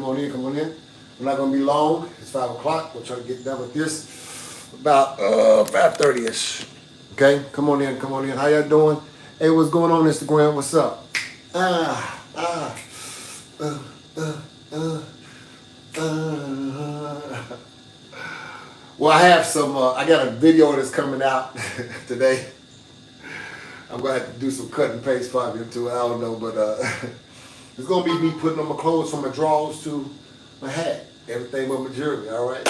on in, come on in. We're not gonna be long. It's 5 o'clock. We'll try to get done with this about 5:30ish. Okay, come on in, come on in. How y'all doing? Hey, what's going on Instagram? What's up? Ah, ah, uh, uh, uh, uh. Well, I have some. I got a video that's coming out today. I'm gonna have to do some cut and paste probably too. I don't know, but it's gonna be me putting on my clothes from my drawers to my hat, everything but my jewelry. All right.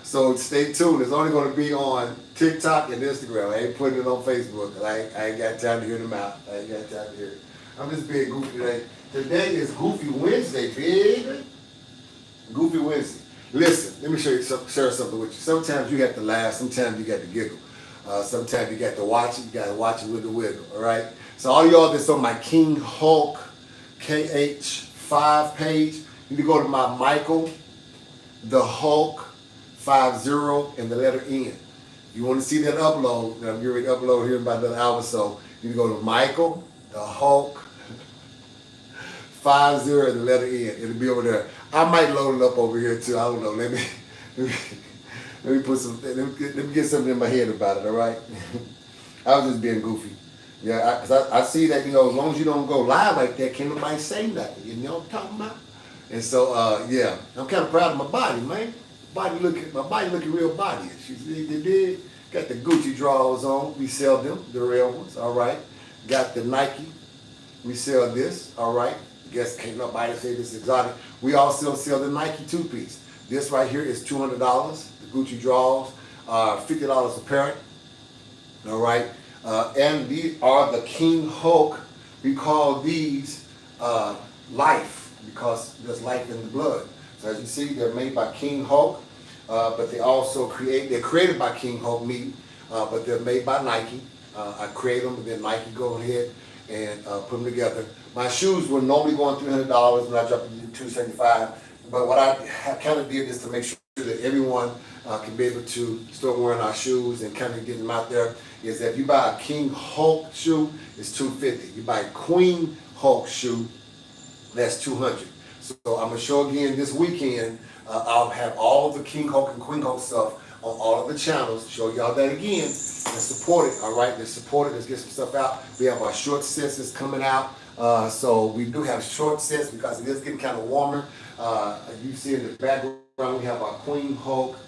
So stay tuned. It's only gonna be on TikTok and Instagram. I ain't putting it on Facebook. I ain't got time to hear them out. I ain't got time to hear it. I'm just being goofy today. Today is Goofy Wednesday, baby. Goofy Wednesday. Listen, let me share something with you. Sometimes you have to laugh. Sometimes you got to giggle. Sometimes you got to watch it. You got to watch it with the wiggle. All right. So all y'all that's on my King Hulk KH5 page, you need to go to my Michael the Hulk 50 and the letter N. You want to see that upload? I'm getting ready to upload here in about another hour or so. You need to go to Michael the Hulk 50 and the letter N. It'll be over there. I might load it up over here too. I don't know. Let me put some. Let me get something in my head about it. All right. I was just being goofy. Yeah, I see that, as long as you don't go live like that, can't nobody say nothing. You know what I'm talking about? And so yeah, I'm kind of proud of my body, man. My body looking real body-ish. You did. Got the Gucci drawers on. We sell them, the real ones. All right. Got the Nike. We sell this. All right. Guess can't nobody say this is exotic. We also sell the Nike two-piece. This right here is $200. The Gucci drawers are $50 a pair. All right. And these are the King Hulk. We call these life because there's life in the blood. So as you see, they're made by King Hulk, but they're created by King Hulk me, but they're made by Nike. I create them, and then Nike go ahead and put them together. My shoes were normally going $300, and I dropped it to $275. But what I kind of did is to make sure that everyone can be able to start wearing our shoes and kind of getting them out there. Is that if you buy a King Hulk shoe, it's $250. You buy a Queen Hulk shoe, that's $200. So I'm gonna show again this weekend. I'll have all of the King Hulk and Queen Hulk stuff on all of the channels. Show y'all that again. Let's support it. All right, let's support it. Let's get some stuff out. We have our short sets that's coming out. So we do have short sets because it is getting kind of warmer. You see in the background we have our Queen Hulk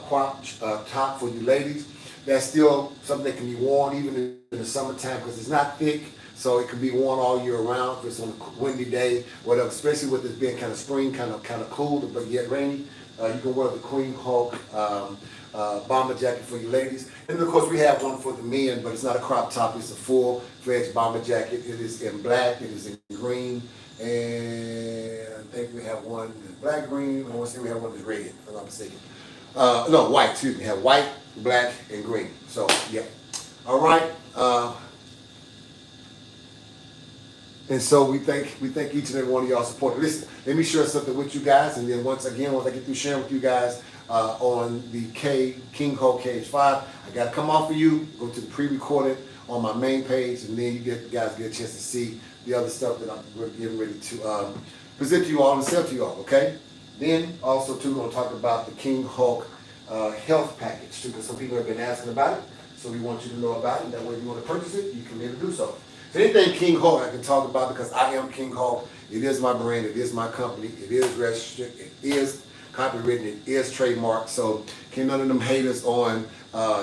crop top for you ladies. That's still something that can be worn even in the summertime because it's not thick. So it can be worn all year round if it's on a windy day, whatever, especially with this being kind of spring, kind of cool, but yet rainy. You can wear the Queen Hulk bomber jacket for you ladies. And then of course we have one for the men, but it's not a crop top, it's a full-fledged bomber jacket. It is in black, it is in green, and I think we have one in black, green, I want to say we have one that's red, if I'm not mistaken. No, white, excuse me. We have white, black, and green. So, yeah. All right. And so we thank each and every one of y'all supporting. Listen, let me share something with you guys, and then once I get through sharing with you guys on the King Hulk KH5, I got to come off of you, go to the pre-recorded on my main page, and then you guys get a chance to see the other stuff that I'm getting ready to present to you all and sell to you all. Okay. Then also too, we're going to talk about the King Hulk health package too, because some people have been asking about it, so we want you to know about it. That way, if you want to purchase it, you can be able to do so. So anything King Hulk I can talk about because I am King Hulk. It is my brand. It is my company. It is registered. It is copywritten. It is trademarked. So can none of them haters on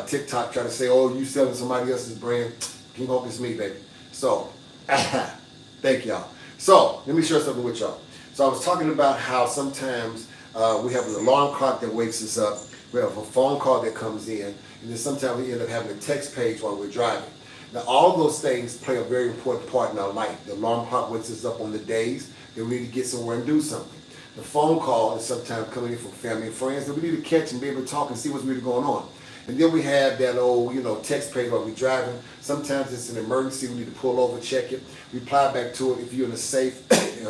TikTok try to say, oh, you selling somebody else's brand. King Hulk is me, baby. So thank y'all. So let me share something with y'all. So I was talking about how sometimes we have an alarm clock that wakes us up. We have a phone call that comes in. And then sometimes we end up having a text page while we're driving. Now, all of those things play a very important part in our life. The alarm clock wakes us up on the days that we need to get somewhere and do something. The phone call is sometimes coming in from family and friends that we need to catch and be able to talk and see what's really going on. And then we have that old, text page while we're driving. Sometimes it's an emergency. We need to pull over, check it, reply back to it if you're in a safe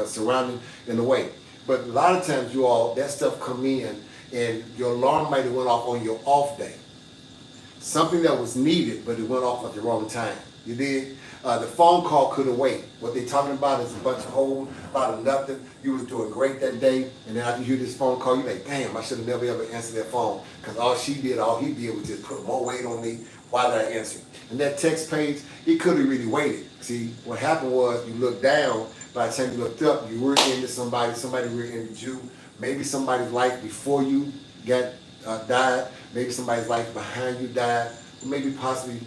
surrounding in the way. But a lot of times, that stuff come in and your alarm might have went off on your off day. Something that was needed, but it went off at the wrong time. You did? The phone call couldn't wait. What they talking about is a bunch of whole lot of nothing. You was doing great that day, and then after you hear this phone call, you're like, damn, I should have never ever answered that phone, because all he did was just put more weight on me. Why did I answer? And that text page, it could have really waited. See, what happened was you looked down. By the time you looked up, you were into somebody rear-ended you. Maybe somebody's life before you died. Maybe somebody's life behind you died. Or maybe possibly,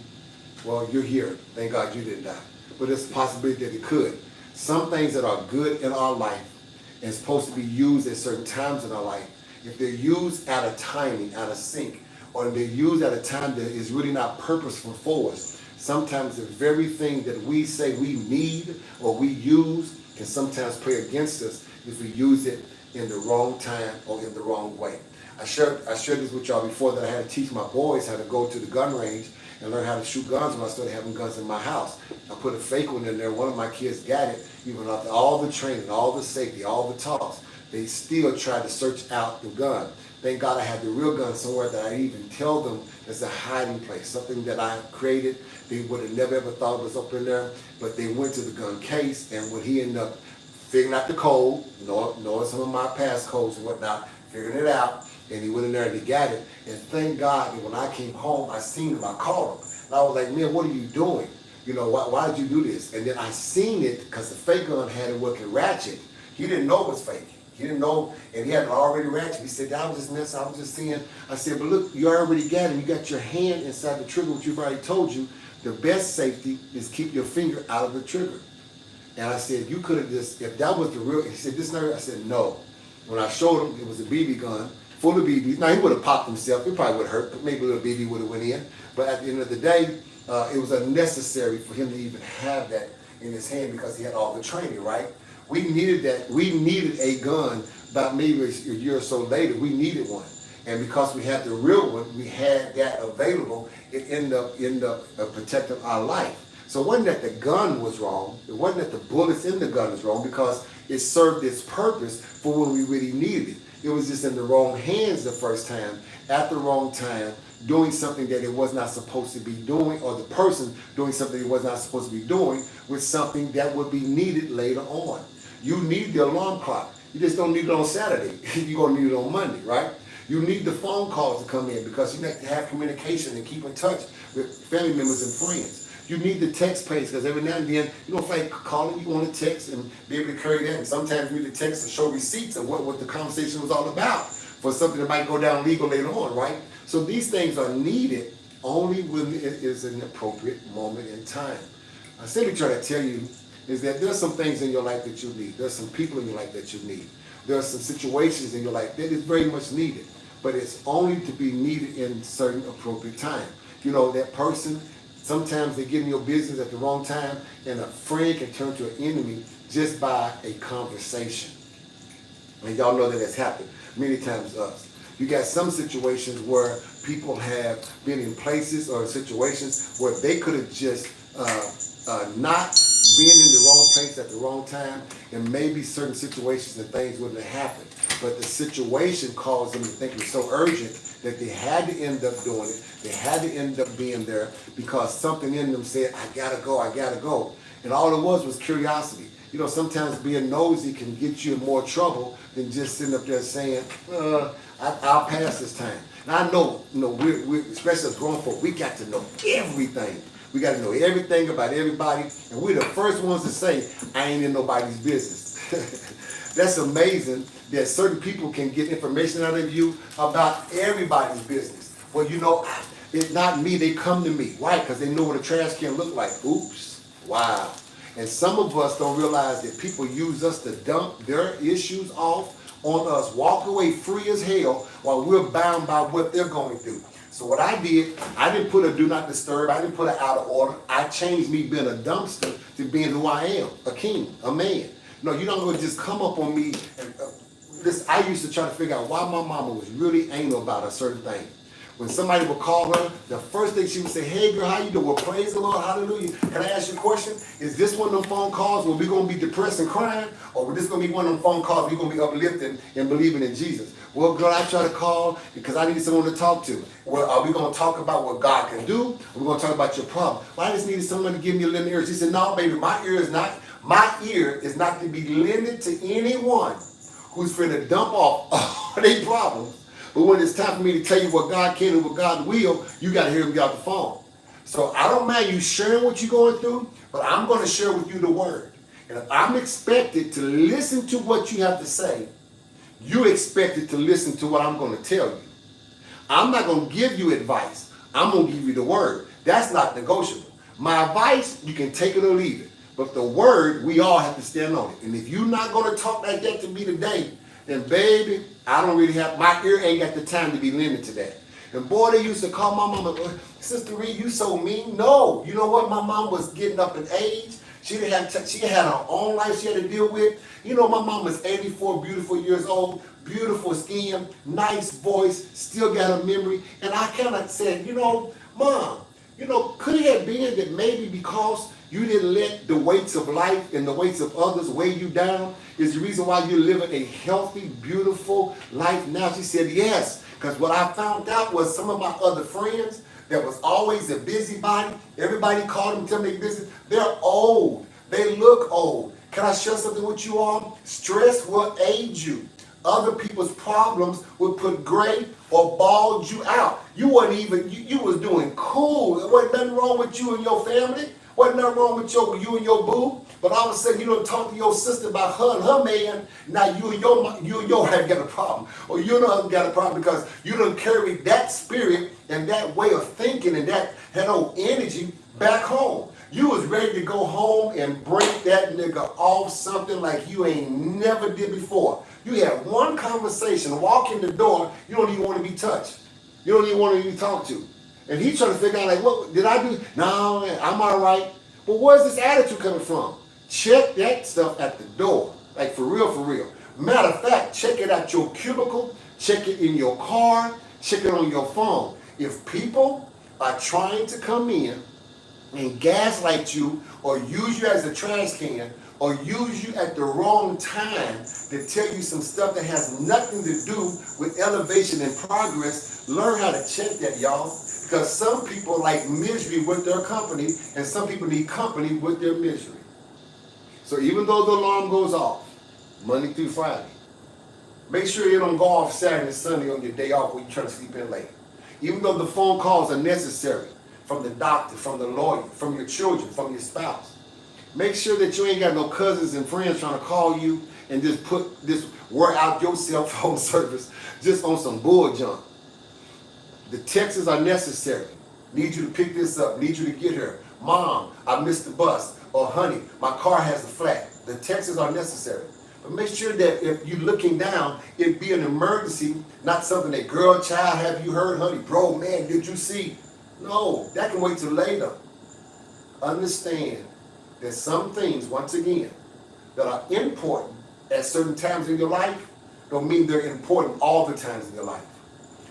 well, you're here. Thank God you didn't die. But there's a possibility that it could. Some things that are good in our life and supposed to be used at certain times in our life, if they're used out of timing, out of sync, or they're used at a time that is really not purposeful for us, sometimes the very thing that we say we need or we use can sometimes play against us if we use it in the wrong time or in the wrong way. I shared this with y'all before, that I had to teach my boys how to go to the gun range and learn how to shoot guns when I started having guns in my house. I put a fake one in there. One of my kids got it. Even after all the training, all the safety, all the talks, they still tried to search out the gun. Thank God I had the real gun somewhere that I even tell them it's a hiding place, something that I created. They would have never ever thought it was up in there, but they went to the gun case, and when he ended up figuring out the code, knowing some of my passcodes and whatnot, figuring it out, and he went in there and he got it. And thank God that when I came home, I seen him, I called him. And I was like, man, what are you doing? You know, why did you do this? And then I seen it because the fake gun had it working ratchet. He didn't know it was fake. He didn't know, and he had it already ratchet. He said, I was just messing, I was just seeing. I said, but look, you already got it. You got your hand inside the trigger, which you've already told you. The best safety is keep your finger out of the trigger. And I said, you could have just, if that was the real, he said, this nerve? I said, no. When I showed him, it was a BB gun, full of BBs. Now, he would have popped himself. It probably would have hurt, but maybe a little BB would have went in. But at the end of the day, it was unnecessary for him to even have that in his hand because he had all the training, right? We needed that. We needed a gun about maybe a year or so later. We needed one. And because we had the real one, we had that available, it ended up protecting our life. So it wasn't that the gun was wrong. It wasn't that the bullets in the gun was wrong, because it served its purpose for when we really needed it. It was just in the wrong hands the first time, at the wrong time, doing something that it was not supposed to be doing, or the person doing something it was not supposed to be doing with something that would be needed later on. You need the alarm clock. You just don't need it on Saturday. You're going to need it on Monday, right? You need the phone calls to come in because you have to have communication and keep in touch with family members and friends. You need the text page because every now and then, you don't feel like calling, you want to text and be able to carry that. And sometimes you need to text and show receipts of what the conversation was all about for something that might go down legal later on, right? So these things are needed only when it is an appropriate moment in time. I simply try to tell you is that there's some things in your life that you need. There's some people in your life that you need. There are some situations in your life that is very much needed, but it's only to be needed in certain appropriate time. You know, that person, sometimes they get in your business at the wrong time, and a friend can turn to an enemy just by a conversation. And y'all know that has happened many times to us. You got some situations where people have been in places or situations where they could have just not been in the wrong place at the wrong time, and maybe certain situations and things wouldn't have happened. But the situation caused them to think it was so urgent that they had to end up doing it. They had to end up being there because something in them said, I gotta go, I gotta go. And all it was curiosity. You know, sometimes being nosy can get you in more trouble than just sitting up there saying, I'll pass this time. And I know, we're especially as grown folk, we got to know everything. We got to know everything about everybody, and we're the first ones to say, I ain't in nobody's business. That's amazing that certain people can get information out of you about everybody's business. Well, you know, it's not me, they come to me. Why? Because they know what a trash can look like. Oops, wow. And some of us don't realize that people use us to dump their issues off on us, walk away free as hell while we're bound by what they're going through. So what I did, I didn't put a do not disturb, I didn't put an out of order. I changed me being a dumpster to being who I am, a king, a man. No, you don't go just come up on me. And, I used to try to figure out why my mama was really anal about a certain thing. when somebody would call her, the first thing she would say, hey girl, how you doing? Well, praise the Lord, hallelujah. Can I ask you a question? Is this one of them phone calls where we're going to be depressed and crying? Or is this going to be one of them phone calls where we're going to be uplifting and believing in Jesus? Well, girl, I try to call because I need someone to talk to. Well, are we going to talk about what God can do? Or we're going to talk about your problem? Well, I just needed someone to give me a little ear. She said, no, baby, my ear is not to be lended to anyone who's finna to dump off all their problems. But when it's time for me to tell you what God can and what God will, you got to hear him get off the phone. So I don't mind you sharing what you're going through, but I'm going to share with you the word. And if I'm expected to listen to what you have to say, you expected to listen to what I'm going to tell you. I'm not going to give you advice. I'm going to give you the word. That's not negotiable. My advice, you can take it or leave it. But the word, we all have to stand on it. And if you're not going to talk like that to me today, then baby, I don't really have, my ear ain't got the time to be limited to that. And boy, they used to call my mama, Sister Reed, you so mean. No, you know what? My mom was getting up in age. She had her own life she had to deal with. You know, my mom was 84, beautiful years old, beautiful skin, nice voice, still got a memory. And I kind of said, you know, Mom, you know, could it have been that maybe because you didn't let the weights of life and the weights of others weigh you down is the reason why you're living a healthy, beautiful life now? She said, yes, because what I found out was some of my other friends that was always a busybody, everybody called them, tell me business, they're old, they look old. Can I share something with you all? Stress will age you. Other people's problems would put gray or bald you out. You wasn't even, you was doing cool. There wasn't nothing wrong with you and your family. Wasn't nothing wrong with you and your boo. But all of a sudden you don't talk to your sister about her and her man. Now you and your have got a problem. Or you and her got a problem because you don't carry that spirit and that way of thinking and that old energy back home. You was ready to go home and break that nigga off something like you ain't never did before. You had one conversation, walk in the door, you don't even want to be touched. You don't even want to be talked to. And he's trying to figure out, like, what did I do? No, I'm all right. But where's this attitude coming from? Check that stuff at the door. Like, for real, for real. Matter of fact, check it at your cubicle, check it in your car, check it on your phone. If people are trying to come in and gaslight you or use you as a trash can or use you at the wrong time to tell you some stuff that has nothing to do with elevation and progress, learn how to check that, y'all. Because some people like misery with their company and some people need company with their misery. So even though the alarm goes off Monday through Friday, make sure you don't go off Saturday and Sunday on your day off when you're trying to sleep in late. Even though the phone calls are necessary, from the doctor, from the lawyer, from your children, from your spouse. Make sure that you ain't got no cousins and friends trying to call you and just wear out your cell phone service just on some bull junk. The texts are necessary. Need you to pick this up. Need you to get here. Mom, I missed the bus. Or honey, my car has a flat. The texts are necessary. But make sure that if you're looking down, it be an emergency, not something that, girl, child, have you heard, honey, bro, man, did you see? No, that can wait till later. Understand that some things, once again, that are important at certain times in your life don't mean they're important all the times in your life.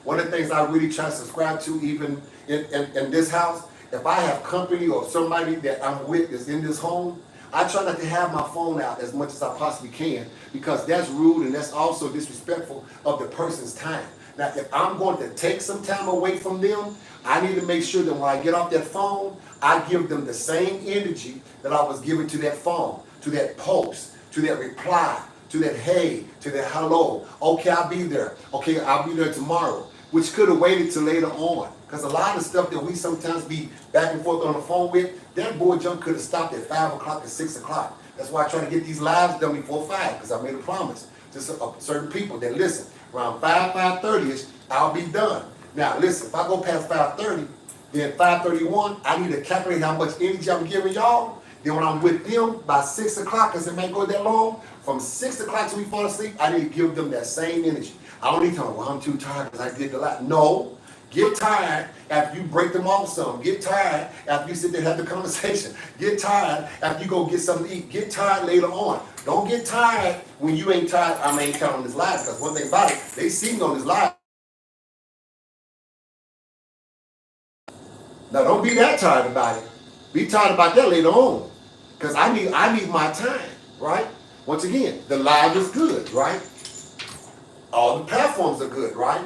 One of the things I really try to subscribe to, even in this house, if I have company or somebody that I'm with that's in this home, I try not to have my phone out as much as I possibly can because that's rude and that's also disrespectful of the person's time. Now, if I'm going to take some time away from them, I need to make sure that when I get off that phone, I give them the same energy that I was giving to that phone, to that post, to that reply, to that hey, to that hello. Okay, I'll be there. Okay, I'll be there tomorrow, which could have waited till later on. Because a lot of stuff that we sometimes be back and forth on the phone with, that boy jump could have stopped at 5 o'clock or 6 o'clock. That's why I try to get these lives done before 5, because I made a promise to certain people that listen, around 5:30ish, I'll be done. Now listen, if I go past 5:30, then 5:31, I need to calculate how much energy I'm giving y'all. Then when I'm with them by 6 o'clock, because it may go that long, from 6 o'clock till we fall asleep, I need to give them that same energy. I don't need to tell them, well, I'm too tired because I did a lot. No. Get tired after you break them off some. Get tired after you sit there and have the conversation. Get tired after you go get something to eat. Get tired later on. Don't get tired when you ain't tired. I ain't counting on this live, because one thing about it, they see me on this live. Now don't be that tired about it. Be tired about that later on. Because I need my time, right? Once again, the live is good, right? All the platforms are good, right?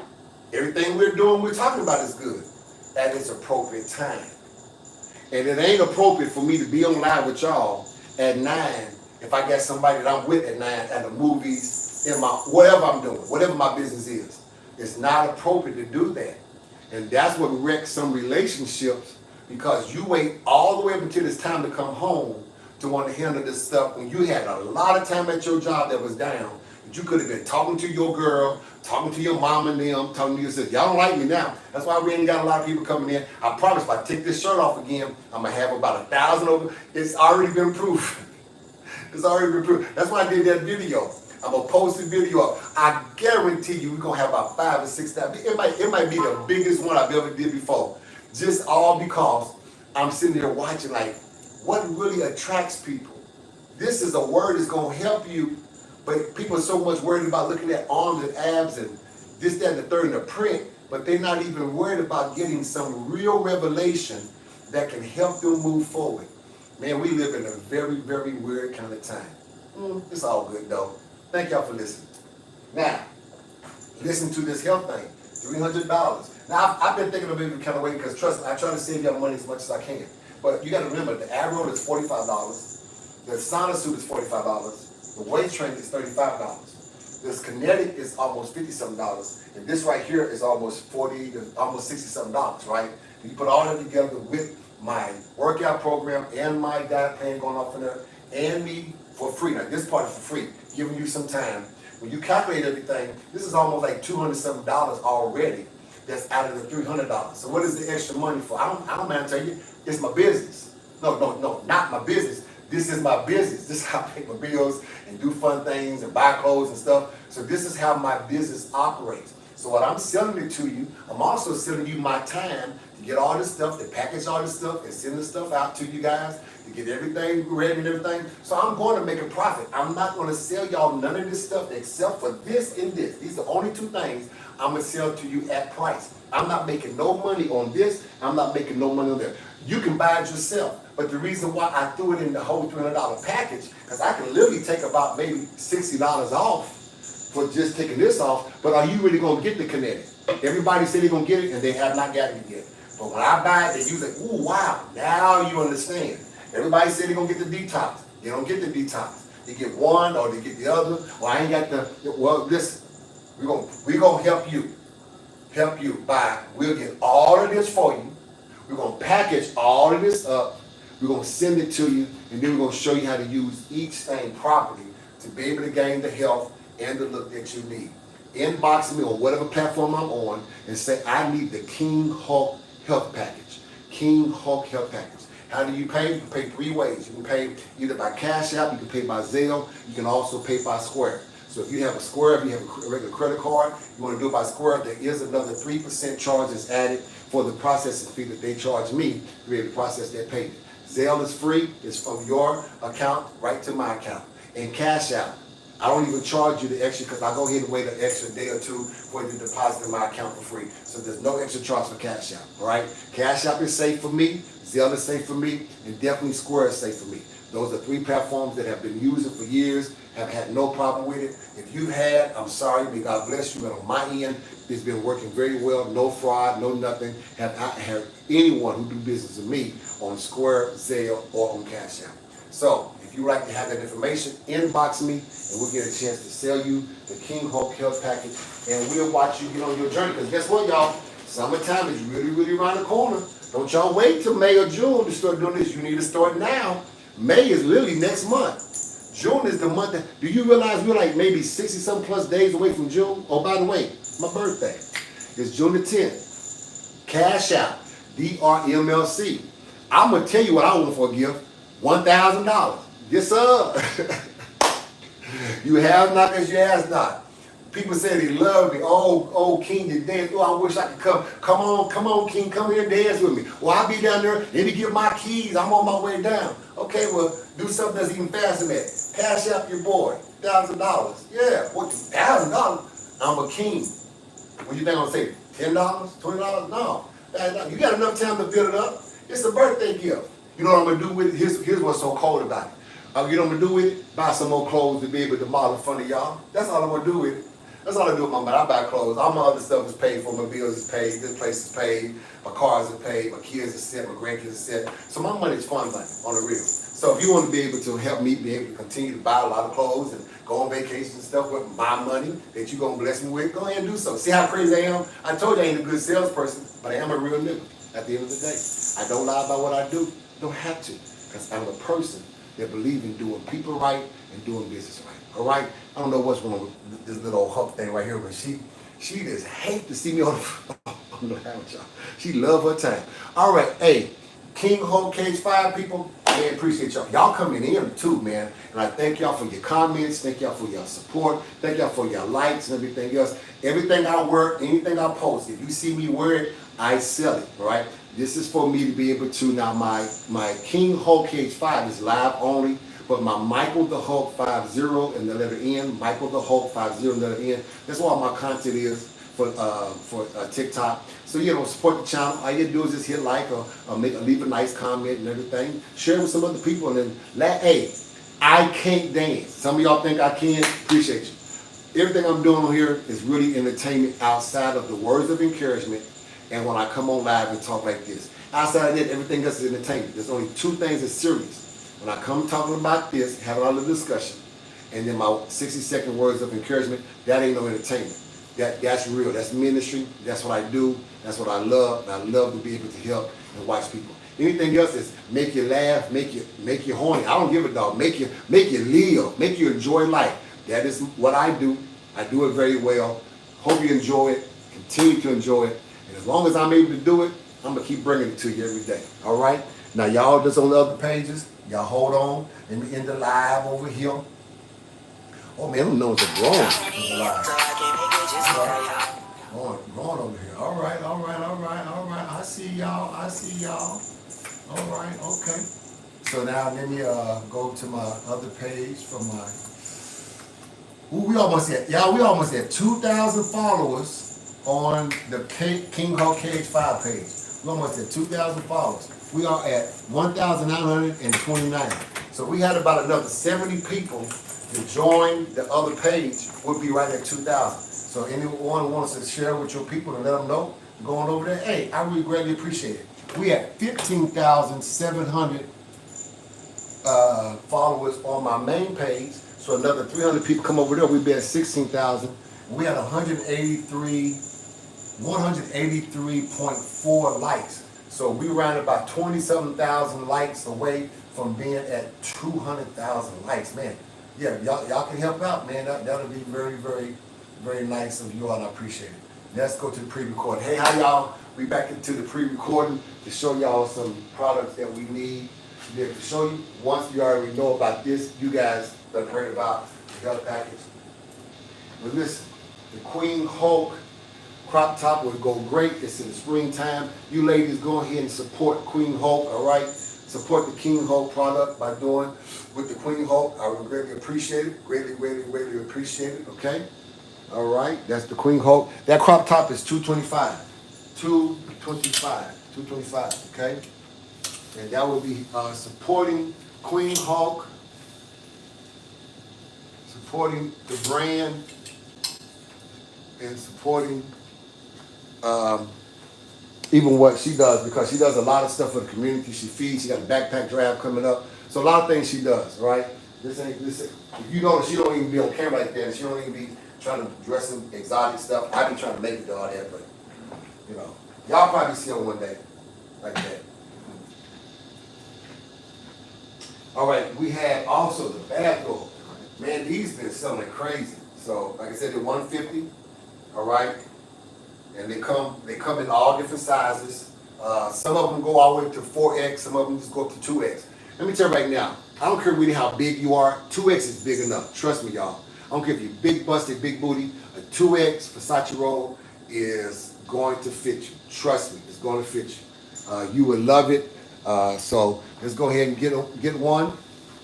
Everything we're doing, we're talking about is good. At its appropriate time. And it ain't appropriate for me to be on live with y'all at 9 if I got somebody that I'm with at 9 at the movies, in my whatever I'm doing, whatever my business is. It's not appropriate to do that. And that's what wrecks some relationships, because you wait all the way up until it's time to come home to want to handle this stuff when you had a lot of time at your job that was down. But you could have been talking to your girl, talking to your mom and them, talking to your sister. Y'all don't like me now. That's why we ain't got a lot of people coming in. I promise if I take this shirt off again, I'm going to have about 1,000 over. It's already been proved. It's already been proved. That's why I did that video. I'm going to post the video up. I guarantee you we're going to have about 5,000 or 6,000. It might be the biggest one I've ever did before. Just all because I'm sitting there watching like, what really attracts people? This is a word that's going to help you, but people are so much worried about looking at arms and abs and this, that, and the third in the print, but they're not even worried about getting some real revelation that can help them move forward. Man, we live in a very, very weird kind of time. It's all good though. Thank y'all for listening. Now, listen to this health thing, $300. Now, I've been thinking of it kind of way because trust me, I try to save y'all money as much as I can. But you got to remember, the Arrow is $45. The sauna suit is $45. The weight trainer is $35. This Kinetic is almost $50-something. And this right here is almost $40 to almost $60-something, right? And you put all that together with my workout program and my diet plan going off in there, and me for free. Now, this part is for free, giving you some time. When you calculate everything, this is almost like $200-something already. That's out of the $300. So what is the extra money for? I don't mind telling you, it's my business. No, not my business. This is my business. This is how I pay my bills and do fun things and buy clothes and stuff. So this is how my business operates. So what I'm selling it to you, I'm also selling you my time to get all this stuff, to package all this stuff and send the stuff out to you guys, to get everything ready and everything. So I'm going to make a profit. I'm not going to sell y'all none of this stuff except for this and this. These are the only two things I'm going to sell to you at price. I'm not making no money on this. I'm not making no money on that. You can buy it yourself. But the reason why I threw it in the whole $300 package, because I can literally take about maybe $60 off for just taking this off. But are you really going to get the Kinetic? Everybody said they're going to get it, and they have not gotten it yet. But when I buy it, they use it. Ooh, wow, now you understand. Everybody said they're going to get the detox. They don't get the detox. They get one or they get the other. Well, I ain't got the, well, listen. We're gonna help you buy. We'll get all of this for you. We're gonna package all of this up. We're gonna send it to you, and then we're gonna show you how to use each thing properly to be able to gain the health and the look that you need. Inbox me on whatever platform I'm on and say, I need the KingHulk Health Package. KingHulk Health Package. How do you pay? You can pay 3 ways. You can pay either by Cash App, you can pay by Zelle, you can also pay by Square. So if you have a Square, if you have a regular credit card, you want to do it by Square, there is another 3% charge that's added for the processing fee that they charge me to be able to process that payment. Zelle is free. It's from your account right to my account. And Cash App, I don't even charge you the extra because I go ahead and wait an extra day or two for you to deposit in my account for free. So there's no extra charge for Cash App, all right? Cash App is safe for me. Zelle is safe for me. And definitely Square is safe for me. Those are 3 platforms that have been using for years, have had no problem with it. If you've had, I'm sorry, may God bless you, but on my end, it's been working very well, no fraud, no nothing. Have not had anyone who do business with me on Square, Zelle, or on Cash App. So, if you'd like to have that information, inbox me, and we'll get a chance to sell you the KingHulk Health Package, and we'll watch you get on your journey. Because guess what, y'all? Summertime is really, really around the corner. Don't y'all wait till May or June to start doing this. You need to start now. May is literally next month. June is the month that, do you realize we're like maybe 60-some plus days away from June? Oh, by the way, my birthday is June the 10th. Cash out, DRMLC. I'm going to tell you what I want for a gift, $1,000. Yes, sir. You have not as you ask not. People say they love me. Oh, King, you dance. Oh, I wish I could come. Come on, King, come here and dance with me. Well, I'll be down there. Let me get my keys. I'm on my way down. Okay, well, do something that's even faster than that. Cash out your boy, $1,000. Yeah, what, $1,000? I'm a king. What you think I'm gonna say? $10? $20? No. You got enough time to build it up. It's a birthday gift. You know what I'm gonna do with it? Here's what's so cold about it. You know what I'm gonna do with it? Buy some more clothes to be able to model in front of y'all. That's all I'm gonna do with it. That's all I do with my money. I buy clothes. All my other stuff is paid for. My bills is paid. This place is paid. My cars are paid. My kids are set. My grandkids are set. So my money is fun money on the real. So if you want to be able to help me be able to continue to buy a lot of clothes and go on vacation and stuff with my money that you're going to bless me with, go ahead and do so. See how crazy I am? I told you I ain't a good salesperson, but I am a real nigga at the end of the day. I don't lie about what I do. Don't have to, because I'm a person that believes in doing people right and doing business right. All right? I don't know what's wrong with this little old Hulk thing right here, but she just hate to see me on the y'all. She love her time. All right, hey, King Hulk Cage 5 people, man, appreciate y'all. Y'all coming in too, man. And I thank y'all for your comments. Thank y'all for your support. Thank y'all for your likes and everything else. Everything I work, anything I post, if you see me wear it, I sell it, all right? This is for me to be able to, now my King Hulk Cage 5 is live only, but my Michael the Hulk 50 and the letter N, Michael the Hulk 50 and the letter N, that's what all my content is for TikTok. So support the channel. All you do is just hit like or leave a nice comment and everything. Share with some other people and then hey, I can't dance. Some of y'all think I can. Appreciate you. Everything I'm doing here is really entertainment outside of the words of encouragement and when I come on live and talk like this. Outside of that, everything else is entertainment. There's only two things that's serious. When I come talking about this, having all the discussion, and then my 60-second words of encouragement, that ain't no entertainment. That's real. That's ministry. That's what I do. That's what I love. And I love to be able to help and watch people. Anything else is make you laugh, make you horny. I don't give a dog. Make you live, make you enjoy life. That is what I do. I do it very well. Hope you enjoy it. Continue to enjoy it. And as long as I'm able to do it, I'm gonna keep bringing it to you every day. All right. Now y'all that's on the other pages, y'all hold on. Let me end the live over here. Oh man, I'm knowing some growing in the live. Going over here. All right. I see y'all. All right, okay. So now let me go to my other page from my. Ooh, we almost at 2,000 followers on the KingHulk Cage 5 page. We almost at 2,000 followers. We are at 1,929. So we had about another 70 people to join the other page. We'll be right at 2,000. So anyone wants to share with your people and let them know, going over there, hey, I really greatly appreciate it. We at 15,700 followers on my main page. So another 300 people come over there, we'll be at 16,000. We had 183.4 likes. So we ran about 27,000 likes away from being at 200,000 likes. Man, yeah, y'all can help out, man. That'll be very, very, very nice of you all. I appreciate it. Let's go to the pre-recording. Hey, how y'all? We back into the pre-recording to show y'all some products that we need to be able to show you. Once you already know about this, you guys have heard about the health package. But listen, the KingHulk crop top will go great. It's in the springtime. You ladies go ahead and support KingHulk, all right? Support the KingHulk product by doing with the KingHulk. I would greatly appreciate it. Greatly appreciate it, okay? All right, that's the KingHulk. That crop top is $225. $225, okay? And that will be supporting KingHulk, supporting the brand, and supporting even what she does, because she does a lot of stuff for the community. She feeds. She got a backpack drive coming up. So a lot of things she does, right? This ain't. If you don't, she don't even be on camera like that. And she don't even be trying to dress in exotic stuff. I be trying to make it do all that, but you know, y'all probably see her one day like that. All right, we have also the bathrobe. Man, these been selling crazy. So, like I said, they're $150. All right, and they come in all different sizes. Some of them go all the way to 4X. Some of them just go up to 2X. Let me tell you right now, I don't care really how big you are. 2X is big enough. Trust me, y'all. I don't care if you're big busted, big booty. A 2X Versace robe is going to fit you. Trust me, it's going to fit you. You will love it. So let's go ahead and get one.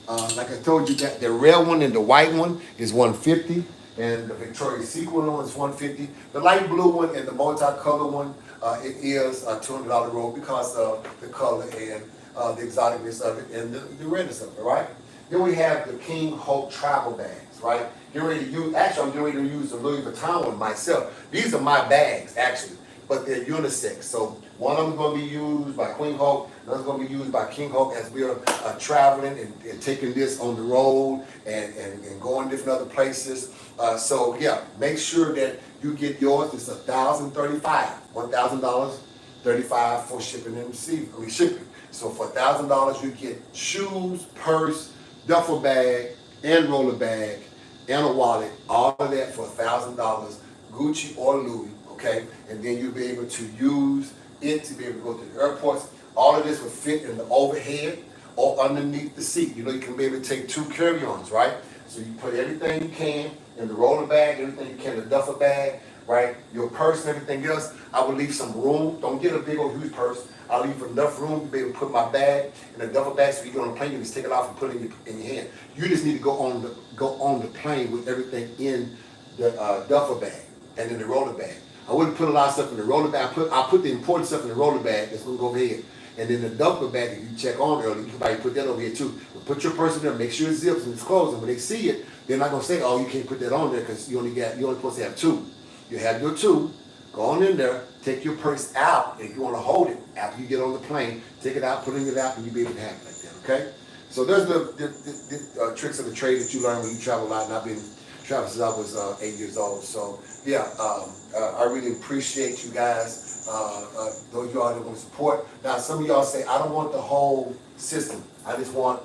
Like I told you, that the red one and the white one is $150. and the Victoria's Secret one is $150. The light blue one and the multicolored one, it is a $200 roll because of the color and the exoticness of it and the redness of it, right? Then we have the King Hulk travel bags, right? Getting ready to use, actually I'm getting ready to use the Louis Vuitton one myself. These are my bags, actually, but they're unisex. So one of them is going to be used by Queen Hulk, another is going to be used by King Hulk as we are traveling and taking this on the road and going different other places. So yeah, make sure that you get yours. It's $1,035, $1,035 for shipping and receiving. Shipping. So for $1,000 you get shoes, purse, duffel bag, and roller bag, and a wallet. All of that for $1,000, Gucci or Louis. Okay, and then you'll be able to use it to be able to go to the airports. All of this will fit in the overhead or underneath the seat. You know, you can be able to take 2 carry-ons, right? So you put everything you can in the roller bag, everything you can in the duffel bag, right? Your purse and everything else. I will leave some room. Don't get a big old huge purse. I'll leave enough room to be able to put my bag in a duffel bag so you get on the plane, you just take it off and put it in your hand. You just need to go on the plane with everything in the duffel bag and in the roller bag. I wouldn't put a lot of stuff in the roller bag. I put the important stuff in the roller bag that's going to go over here. And then the duffel bag that you check on earlier, you can probably put that over here too. But put your purse in there, make sure it zips and it's closed. And when they see it, they're not going to say, oh, you can't put that on there because you're only supposed to have 2. You have your 2, go on in there, take your purse out, and if you want to hold it after you get on the plane, take it out, put it out, and you'll be able to have it like that, okay? So there's the tricks of the trade that you learn when you travel a lot, and I've been traveling since I was 8 years old. So yeah, I really appreciate you guys, those y'all that want to support. Now some of y'all say, I don't want the whole system. I just want,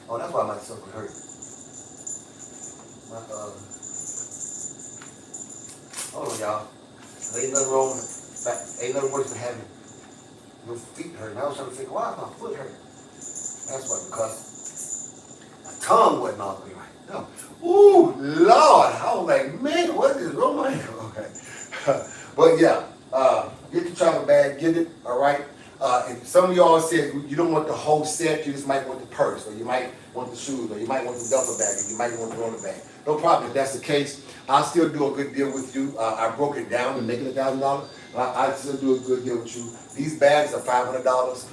oh, that's why my stomach hurt. Hold on, y'all. Ain't nothing wrong with that. Ain't nothing worse than having your feet hurt. And I was trying to figure, why is my foot hurt? That's why, because my tongue wasn't all the way right. No. Ooh, Lord. I was like, man, what is wrong with my ankle? Okay. But yeah, get the travel bag, get it, all right? And some of y'all said you don't want the whole set, you just might want the purse, or you might want the shoes, or you might want the duffel bag, or you might want the roller bag. No problem if that's the case. I'll still do a good deal with you. I broke it down to make it $1,000. I'll still do a good deal with you. These bags are $500.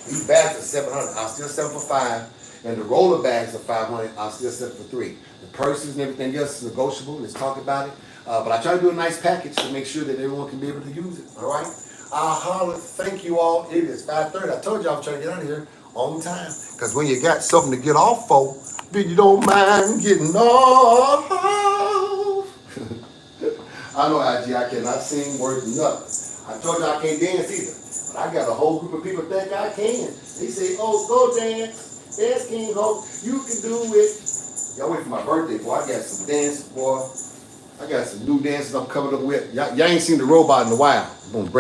These bags are $700. I'll still sell them for $5. And the roller bags are $500. I'll still sell it for $3. The purses and everything else is negotiable. Let's talk about it. But I try to do a nice package to make sure that everyone can be able to use it. All right? I'll holler. Thank you all. It is 5:30. I told you I was trying to get out of here on time. Because when you got something to get off for, then you don't mind getting off. I know, IG, I cannot sing worth nothing. I told you I can't dance either. But I got a whole group of people think I can. They say, oh, go dance. Dance, King Hulk. You can do it. Y'all wait for my birthday, boy. I got some dances, boy. I got some new dances I'm coming up with. Y'all ain't seen the robot in a while. I'm going to bring